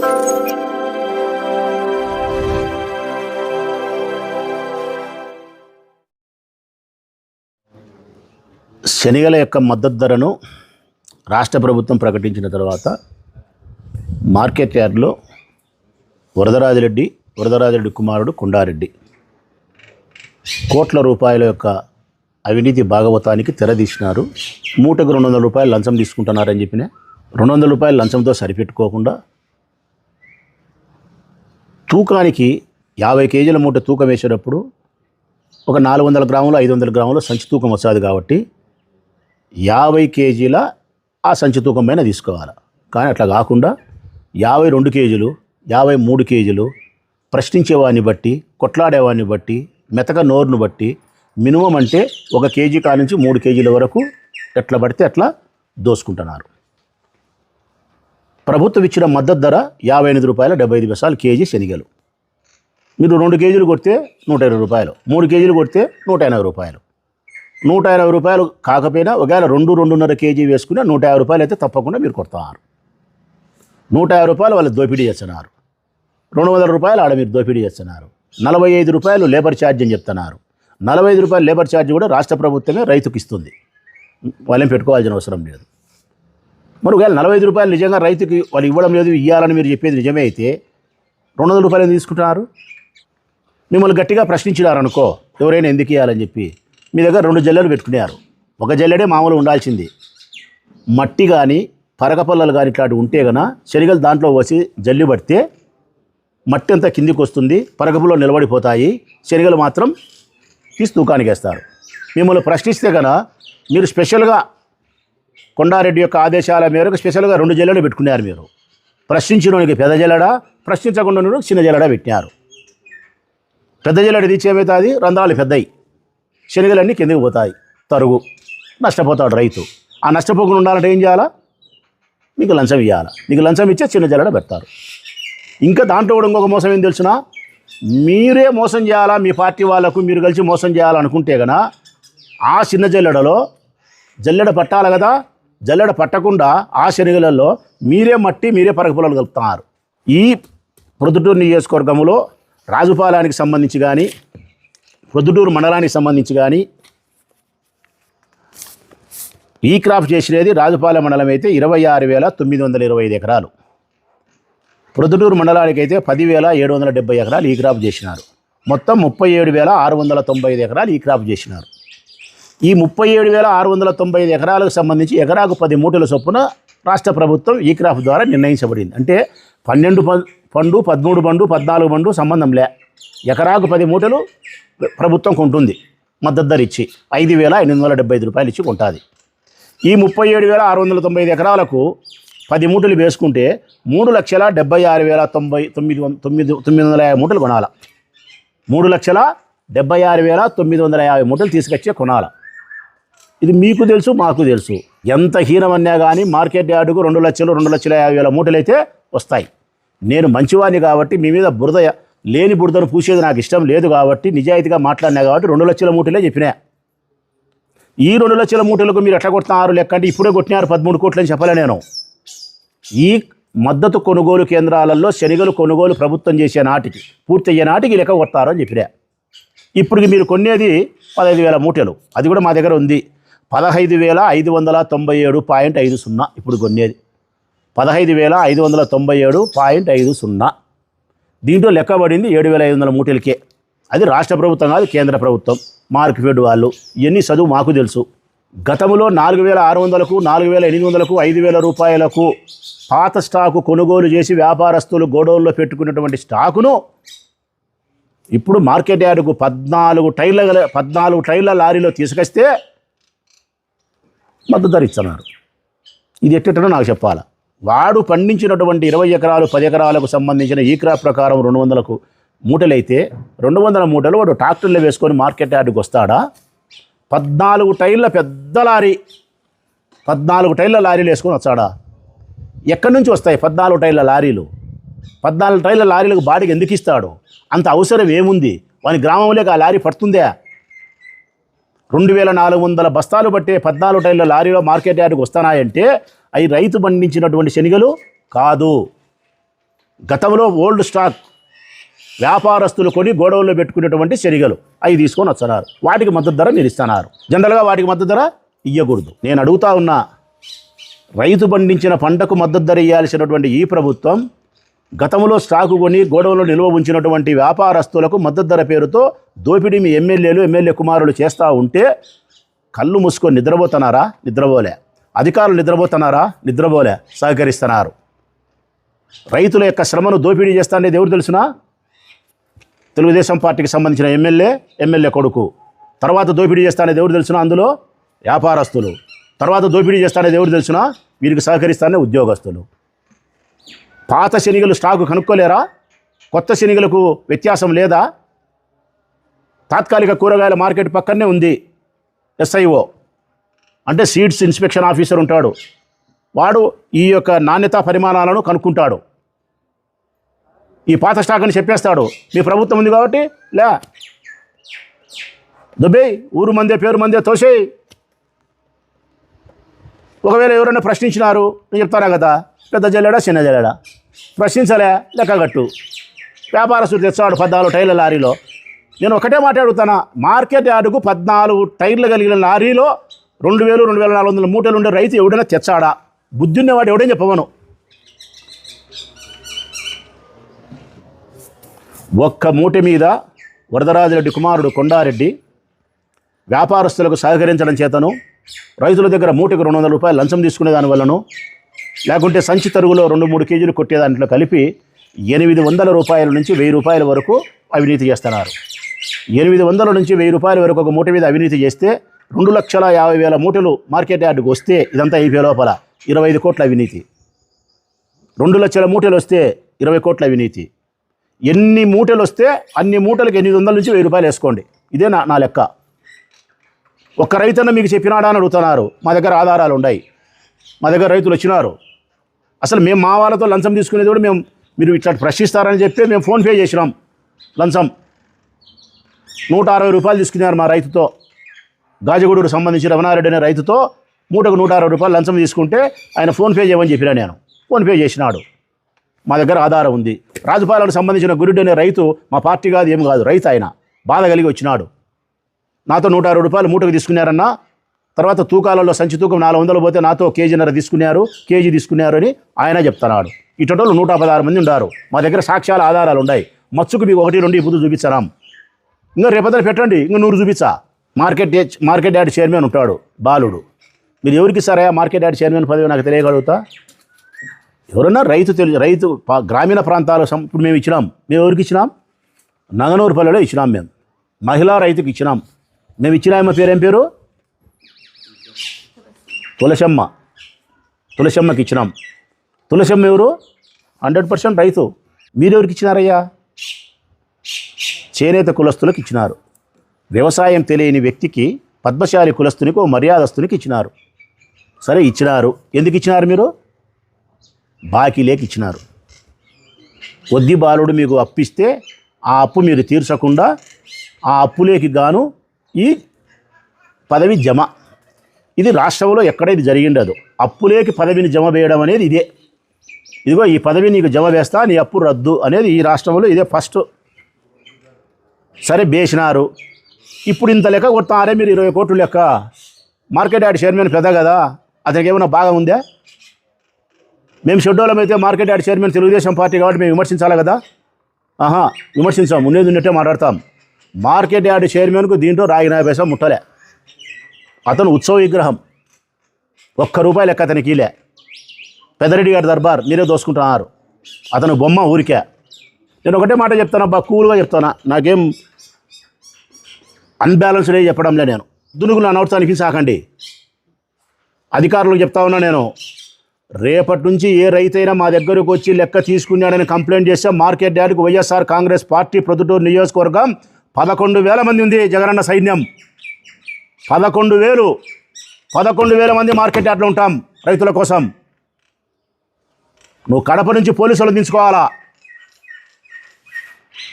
శనగల యొక్క మద్దతు ధరను రాష్ట్ర ప్రభుత్వం ప్రకటించిన తర్వాత మార్కెట్ యార్డ్లో వరదరాజిరెడ్డి కుమారుడు కొండారెడ్డి కోట్ల రూపాయల యొక్క అవినీతి భాగవతానికి తెరదీసినారు. మూటకు 200 రూపాయలు లంచం తీసుకుంటున్నారని చెప్పిన 200 రూపాయలు లంచంతో సరిపెట్టుకోకుండా తూకానికి 50 కేజీల మూట తూకం వేసేటప్పుడు ఒక 400 గ్రాములు 500 గ్రాములు సంచి తూకం వస్తుంది కాబట్టి 50 కేజీల ఆ సంచి తూకం పైన తీసుకోవాలి. కానీ అట్లా కాకుండా 52 కేజీలు 53 కేజీలు ప్రశ్నించేవాడిని బట్టి, కొట్లాడేవాడిని బట్టి, మెతక నోరును బట్టి మినిమం అంటే 1 కేజీ కానుంచి 3 కేజీల వరకు ఎట్లా పడితే అట్లా దోసుకుంటున్నారు. ప్రభుత్వం ఇచ్చిన మద్దతు ధర 58 రూపాయల 75 పైసలు కేజీ శనగలు. మీరు 2 కేజీలు కొడితే 120 రూపాయలు, 3 కేజీలు కొడితే 180 రూపాయలు. 180 రూపాయలు కాకపోయినా ఒకవేళ 2-2.5 కేజీ వేసుకుని 150 రూపాయలు అయితే తప్పకుండా మీరు కొడతారు. 150 రూపాయలు వాళ్ళు దోపిడీ చేస్తున్నారు. 200 రూపాయలు ఆడ మీరు దోపిడీ చేస్తున్నారు. 45 రూపాయలు లేబర్ ఛార్జ్ అని చెప్తున్నారు. 45 రూపాయలు లేబర్ ఛార్జ్ కూడా రాష్ట్ర ప్రభుత్వమే రైతుకు ఇస్తుంది, వాళ్ళేం పెట్టుకోవాల్సిన అవసరం లేదు. మరి ఒకవేళ 45 రూపాయలు నిజంగా రైతుకి వాళ్ళు ఇవ్వడం లేదు, ఇవ్వాలని మీరు చెప్పేది నిజమే అయితే 200 రూపాయలు తీసుకుంటున్నారు. మిమ్మల్ని గట్టిగా ప్రశ్నించినారనుకో, ఎవరైనా ఎందుకు ఇవ్వాలని చెప్పి మీ దగ్గర 2 జల్లెలు పెట్టుకున్నారు. 1 జల్లెడే మామూలు ఉండాల్సింది. మట్టి కానీ పరకపల్లలు కానీ ఇట్లాంటి ఉంటే కన్నా శనగలు దాంట్లో వచ్చి జల్లి పడితే మట్టి అంతా కిందికి వస్తుంది, పరకపుల్లో నిలబడిపోతాయి, శనగలు మాత్రం తీసి తూకానికి వేస్తారు. మిమ్మల్ని ప్రశ్నిస్తే కన్నా మీరు స్పెషల్గా కొండారెడ్డి యొక్క ఆదేశాల మేరకు స్పెషల్గా 2 జల్లెలు పెట్టుకున్నారు. మీరు ప్రశ్నించినోనికి పెద్ద జల్లెడ, ప్రశ్నించకుండా చిన్న జల్లెడ పెట్టినారు. పెద్ద జల్లెడ తీసి ఏమవుతుంది, రంధ్రాలు పెద్దయి, శనగలన్నీ కిందకి పోతాయి, తరుగు నష్టపోతాడు రైతు. ఆ నష్టపోకుండా ఉండాలంటే ఏం చేయాలా, మీకు లంచం ఇవ్వాలా. మీకు లంచం ఇచ్చే చిన్న జల్లెడ పెడతారు. ఇంకా దాంట్లో కూడా ఇంకొక మోసం ఏం తెలుసునా, మీరే మోసం చేయాలా, మీ పార్టీ వాళ్ళకు మీరు కలిసి మోసం చేయాలనుకుంటే కనుక ఆ చిన్న జల్లెడలో జల్లెడ పట్టాలి కదా, జల్లెడ పట్టకుండా ఆ శనగలలో మీరే మట్టి మీరే పరకపుల్లలు కలుపుతున్నారు. ఈ ప్రొద్దుటూరు నియోజకవర్గంలో రాజుపాలెనికి సంబంధించి కానీ ప్రొద్దుటూరు మండలానికి సంబంధించి కానీ ఈ క్రాప్ చేసినది రాజుపాలెం మండలం అయితే 26,925 ఎకరాలు, ప్రొద్దుటూరు మండలానికి అయితే 10,770 ఎకరాలు ఈ క్రాప్ చేసినారు. మొత్తం 37,695 ఎకరాలు ఈ క్రాప్ చేసినారు. ఈ 37,695 ఎకరాలకు సంబంధించి ఎకరాకు 10 మూటల చొప్పున రాష్ట్ర ప్రభుత్వం ఈ క్రాప్ ద్వారా నిర్ణయించబడింది. అంటే 12 పండు 13 పండు 14 పండు సంబంధం లే, ఎకరాకు 10 మూటలు ప్రభుత్వం కొంటుంది. మద్దతు ధర ఇచ్చి 5,875 రూపాయలు ఇచ్చి కొంటుంది. ఈ 37,695 ఎకరాలకు 10 మూటలు వేసుకుంటే 3,76,950 మూటలు కొనాల. 3,76,950 మూటలు తీసుకొచ్చే కొనాల. ఇది మీకు తెలుసు, మాకు తెలుసు. ఎంత హీనమన్నా కానీ మార్కెట్ యార్డుకు 2 లక్షలు 2,50,000 మూటలు అయితే వస్తాయి. నేను మంచివాడిని కాబట్టి మీ మీద లేని బురదను పూసేది నాకు ఇష్టం లేదు కాబట్టి నిజాయితీగా మాట్లాడినా కాబట్టి 2 లక్షల మూటలే చెప్పినా. ఈ 2 లక్షల మూటలకు మీరు ఎట్లా కొడుతున్నారు లెక్క అంటే ఇప్పుడే కొట్టినారు 13 కోట్లు అని చెప్పలే నేను. ఈ మద్దతు కొనుగోలు కేంద్రాలలో శనగలు కొనుగోలు ప్రభుత్వం చేసే నాటికి పూర్తయ్యే నాటికి లెక్క కొడతారు అని చెప్పినా. ఇప్పుడు మీరు కొనేది 15,000 మూటలు, అది కూడా మా దగ్గర ఉంది. 15,597.50 ఇప్పుడు కొనేది 15,597.50. దీంట్లో లెక్కబడింది 7,500 మూటలకే. అది రాష్ట్ర ప్రభుత్వం కాదు, కేంద్ర ప్రభుత్వం, మార్కెట్ వాళ్ళు. ఇవన్నీ చదువు మాకు తెలుసు. గతంలో 4,600కు 4,800కు 5,000 రూపాయలకు పాత స్టాకు కొనుగోలు చేసి వ్యాపారస్తులు గోడౌన్లో పెట్టుకున్నటువంటి స్టాకును ఇప్పుడు మార్కెట్ యార్డుకు 14 టైర్ల లారీలో తీసుకొస్తే మద్దతు ధర ఇస్తున్నారు. ఇది ఎట్టనో నాకు చెప్పాలా. వాడు పండించినటువంటి 20 ఎకరాలు 10 ఎకరాలకు సంబంధించిన ఈ క్రాప్ ప్రకారం 200 మూటలైతే 200 మూటలు వాడు ట్రాక్టర్లో వేసుకొని మార్కెట్ యార్డుకు వస్తాడా? 14 టైర్ల పెద్ద లారీ, 14 టైర్ల లారీలు వేసుకొని వస్తాడా? ఎక్కడి నుంచి వస్తాయి 14 టైర్ల లారీలు? 14 టైర్ల లారీలకు బాడికి ఎందుకు ఇస్తాడు? అంత అవసరం ఏముంది? వాని గ్రామంలోకి ఆ లారీ పడుతుందే? 2,400 బస్తాలు పట్టే 14 టైర్ల లారీలో మార్కెట్ యార్డుకు వస్తున్నాయంటే అవి రైతు పండించినటువంటి శనగలు కాదు. గతంలో ఓల్డ్ స్టాక్ వ్యాపారస్తులు కొని గోడౌన్లో పెట్టుకునేటువంటి శనగలు అవి తీసుకొని వస్తున్నారు. వాటికి మద్దతు ధర మీరు ఇస్తున్నారు. జనరల్గా వాటికి మద్దతు ధర ఇవ్వకూడదు. నేను అడుగుతా ఉన్నా, రైతు పండించిన పంటకు మద్దతు ధర ఇవ్వాల్సినటువంటి ఈ ప్రభుత్వం గతంలో స్టాకు కొని గోడౌన్లో నిల్వ ఉంచినటువంటి వ్యాపారస్తులకు మద్దతు ధర పేరుతో దోపిడీ మీ ఎమ్మెల్యే కుమారులు చేస్తూ ఉంటే కళ్ళు మూసుకొని నిద్రపోతున్నారా? నిద్రపోలే. అధికారులు నిద్రపోతున్నారా? నిద్రపోలే. సహకరిస్తున్నారు. రైతుల యొక్క శ్రమను దోపిడీ చేస్తా అనేది ఎవరు తెలుసునా? తెలుగుదేశం పార్టీకి సంబంధించిన ఎమ్మెల్యే కొడుకు. తర్వాత దోపిడీ చేస్తా అనేది ఎవరు తెలుసునా? అందులో వ్యాపారస్తులు. తర్వాత దోపిడీ చేస్తా అనేది ఎవరు తెలుసునా? వీరికి సహకరిస్తానే ఉద్యోగస్తులు. పాత శనగలు స్టాకు కనుక్కోలేరా? కొత్త శనగలకు వ్యత్యాసం లేదా? తాత్కాలిక కూరగాయల మార్కెట్ పక్కనే ఉంది SIO, అంటే సీడ్స్ ఇన్స్పెక్షన్ ఆఫీసర్ ఉంటాడు. వాడు ఈ యొక్క నాణ్యతా పరిమాణాలను కనుక్కుంటాడు. ఈ పాత స్టాక్ అని చెప్పేస్తాడు. మీ ప్రభుత్వం ఉంది కాబట్టి లే దుబ్బేయ్, ఊరు మందే పేరు మందే తోసేయి. ఒకవేళ ఎవరైనా ప్రశ్నించినారు, నేను చెప్తారా కదా, పెద్ద జల్లెడా చిన్న జల్లెడా, ప్రశ్నించలే లెక్కగట్టు. వ్యాపారస్తుడు తెచ్చాడు 14 టైర్ల లారీలో. నేను ఒకటే మాట్లాడుతానా, మార్కెట్ యార్డుకు 14 టైర్లు కలిగిన లారీలో 2000, 2400 మూటలు ఉండే రైతు ఎవడైనా తెచ్చాడా? బుద్ధి ఉన్నవాడు ఎవడైనా చెప్పమను. ఒక్క మూట మీద వరదరాజిరెడ్డి కుమారుడు కొండారెడ్డి వ్యాపారస్తులకు సహకరించడం చేతను, రైతుల దగ్గర మూటకు 200 రూపాయలు లంచం తీసుకునే దానివల్లను, లేకుంటే సంచి తరుగులో 2-3 కేజీలు కొట్టే దాంట్లో కలిపి 800 రూపాయల నుంచి 1000 రూపాయల వరకు అవినీతి చేస్తున్నారు. 800 నుంచి 1000 రూపాయల వరకు ఒక మూట మీద అవినీతి చేస్తే 2,50,000 మూటలు మార్కెట్ యార్డుకు వస్తే ఇదంతా అయిపోయే లోపల 25 కోట్ల అవినీతి. 2 లక్షల మూటలు వస్తే 20 కోట్ల అవినీతి. ఎన్ని మూటలు వస్తే అన్ని మూటలకు 800 నుంచి 1000 రూపాయలు వేసుకోండి. ఇదే నా లెక్క. ఒక్క రైతన్న మీకు చెప్పినాడా అని అడుగుతున్నారు. మా దగ్గర ఆధారాలు ఉన్నాయి. మా దగ్గర రైతులు వచ్చినారు. అసలు మేము మా వాళ్ళతో లంచం తీసుకునేది కూడా మీరు ఇట్లా ప్రశ్నిస్తారని చెప్పి మేము ఫోన్పే చేసినాం. లంచం 160 రూపాయలు తీసుకున్నారు మా రైతుతో. గాజగూడూరు సంబంధించి రమణారెడ్డి అనే రైతుతో మూటకు 160 రూపాయలు లంచం తీసుకుంటే ఆయన ఫోన్పే చేయమని చెప్పినా నేను. ఫోన్పే చేసినాడు. మా దగ్గర ఆధారం ఉంది. రాజుపాలెంకు సంబంధించిన గురుడు అనే రైతు మా పార్టీ కాదు, ఏం కాదు, రైతు ఆయన బాధ కలిగి వచ్చినాడు. నాతో 160 రూపాయలు మూటకు తీసుకున్నారన్నా. తర్వాత తూకాలలో సంచి తూకం 400 పోతే నాతో కేజీన్నర తీసుకున్నారు, కేజీ తీసుకున్నారు అని ఆయన చెప్తున్నాడు. ఇటోళ్ళు 116 మంది ఉన్నారు. మా దగ్గర సాక్ష్యాల ఆధారాలు ఉన్నాయి. మచ్చుకు మీకు 1-2 ఇప్పుడు చూపించాం. ఇంకా రేపొద్దున పెట్టండి, ఇంకా 100 చూపించా. మార్కెట్ యార్డ్ చైర్మన్ ఉంటాడు బాలుడు. మీరు ఎవరికి ఇస్తారా మార్కెట్ యార్డ్ చైర్మన్ పదవి? నాకు తెలియగలుగుతా. ఎవరన్నా రైతు గ్రామీణ ప్రాంతాలు ఇప్పుడు మేము ఇచ్చినాం. మేము ఎవరికి ఇచ్చినాం? నంగనూరుపల్లిలో ఇచ్చినాం. మేము మహిళా రైతుకి ఇచ్చినాం. మేము ఇచ్చిన ఆమె పేరు ఏం పేరు? తులసమ్మకి ఇచ్చినాం. తులసమ్మ ఎవరు? 100% రైతు. మీరెవరికి ఇచ్చినారయ్యా? చేనేత కులస్తులకు ఇచ్చినారు. వ్యవసాయం తెలియని వ్యక్తికి, పద్మశాలి కులస్తునికి, ఓ మర్యాదస్తునికి ఇచ్చినారు. సరే ఇచ్చినారు. ఎందుకు ఇచ్చినారు? మీరు బాకీలేకి ఇచ్చినారు. వద్ది బాలుడు మీకు అప్పిస్తే ఆ అప్పు మీరు తీర్చకుండా ఆ అప్పులేకి గాను ఈ పదవి జమ. ఇది రాష్ట్రంలో ఎక్కడ ఇది జరిగిండదు. అప్పులేకి పదవిని జమ వేయడం అనేది ఇదే. ఇదిగో ఈ పదవి నీకు జమ వేస్తా, నీ అప్పు రద్దు అనేది ఈ రాష్ట్రంలో ఇదే ఫస్ట్. సరే వేసినారు. ఇప్పుడు ఇంత లెక్క కొడతారే మీరు, 20 కోట్లు లెక్క. మార్కెట్ యార్డ్ చైర్మన్ పెద్ద కదా, అతనికి ఏమైనా బాగా ఉందా? మేము షెడ్యూలం అయితే market yard chairman Telugu Desam party కాబట్టి మేము విమర్శించాలి కదా? విమర్శించాం. ఉన్నట్టే మాట్లాడతాం. మార్కెట్ యార్డ్ చైర్మన్కు దీంట్లో రాగి 40 పైసా ముట్టలే. అతను ఉత్సవ విగ్రహం. 1 రూపాయి లెక్క అతనికి ఇలే. పెద్దరెడ్డి గారి దర్బార్ మీరే దోసుకుంటున్నారు. అతను బొమ్మ ఊరికే. నేను ఒకటే మాట చెప్తాను, కూల్గా చెప్తానా, నాకేం అన్బ్యాలెన్స్డ్ అయ్యి చెప్పడంలే. నేను దునుగులు అనవసరానికి సాకండి. అధికారులకు చెప్తా ఉన్నా నేను, రేపటి నుంచి ఏ రైతైనా మా దగ్గరకు వచ్చి లెక్క తీసుకున్నాడని కంప్లైంట్ చేస్తే మార్కెట్ యార్డ్కు వైఎస్ఆర్ కాంగ్రెస్ పార్టీ ప్రొద్దుటూరు నియోజకవర్గం 11,000 మంది ఉంది. జగనన్న సైన్యం 11,000 మంది మార్కెట్ యార్డ్లో ఉంటాం రైతుల కోసం. నువ్వు కడప నుంచి పోలీసులు దించుకోవాలా.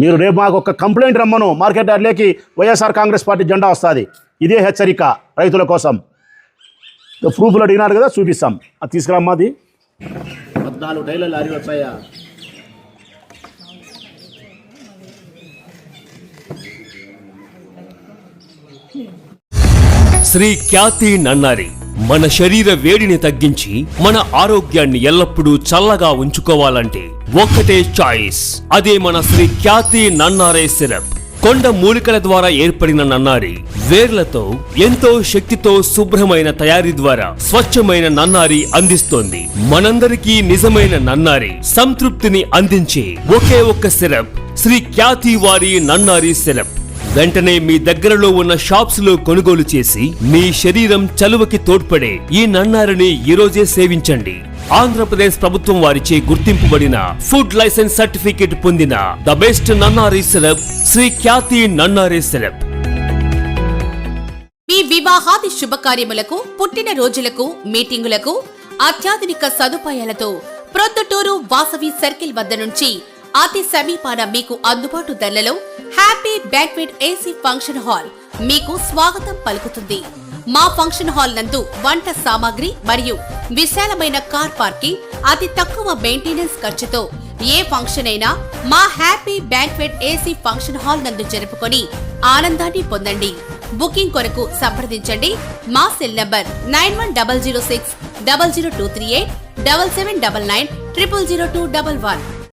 మీరు రేపు మాకు ఒక కంప్లైంట్ రమ్మను, మార్కెట్ యార్డ్లోకి వైఎస్ఆర్ కాంగ్రెస్ పార్టీ జెండా వస్తుంది. ఇదే హెచ్చరిక రైతుల కోసం. ప్రూఫ్లు అడిగినారు కదా, చూపిస్తాం. అది తీసుకురమ్మది. 14 టైర్ల లారీ వచ్చాయా? శ్రీ ఖ్యాతి నన్నారి మన శరీర వేడిని తగ్గించి మన ఆరోగ్యాన్ని ఎల్లప్పుడూ చల్లగా ఉంచుకోవాలంటే ఒక్కటే చాయిస్, అదే మన శ్రీ ఖ్యాతి నన్నారే సిరప్. కొండ మూలికల ద్వారా ఏర్పడిన నన్నారి వేర్లతో ఎంతో శక్తితో శుభ్రమైన తయారీ ద్వారా స్వచ్ఛమైన నన్నారి అందిస్తోంది. మనందరికీ నిజమైన నన్నారి సంతృప్తిని అందించే ఒకే ఒక్క సిరప్ శ్రీ ఖ్యాతి వారి నన్నారి సిరప్. వెంటనే మీ దగ్గరలో ఉన్న షాప్స్ లో కొనుగోలు చేసి మీ శరీరం చలువకి తోడ్పడే ఈ నన్నారిని ఈరోజే సేవించండి. ఆంధ్రప్రదేశ్ ప్రభుత్వం వారిచే గుర్తింపుబడిన ఫుడ్ లైసెన్స్ సర్టిఫికేట్ పొందిన ద బెస్ట్ నన్నారి సిరప్ శ్రీ ఖ్యాతి నన్నారి సిరప్. మీ వివాహాది శుభకార్యములకు, పుట్టిన రోజులకు, మీటింగులకు అత్యాధునిక సదుపాయాలతో ప్రొద్దుటూరు వాసవి సర్కిల్ వద్ద నుంచి అతి సమీపాన మీకు అందుబాటు ధరలలో happy banquet AC function hall మీకు స్వాగతం పలుకుతుంది. మా ఫంక్షన్ హాల్ నందు వంట సామాగ్రి మరియు విశాలమైన కార్ పార్కింగ్, అతి తక్కువ మెయింటెనెన్స్ ఖర్చుతో ఏ ఫంక్షన్ అయినా మా happy banquet AC function hall నందు జరుపుకొని ఆనందాన్ని పొందండి. బుకింగ్ కొరకు సంప్రదించండి. మా సెల్ నంబర్ 9100600238 7799 000211.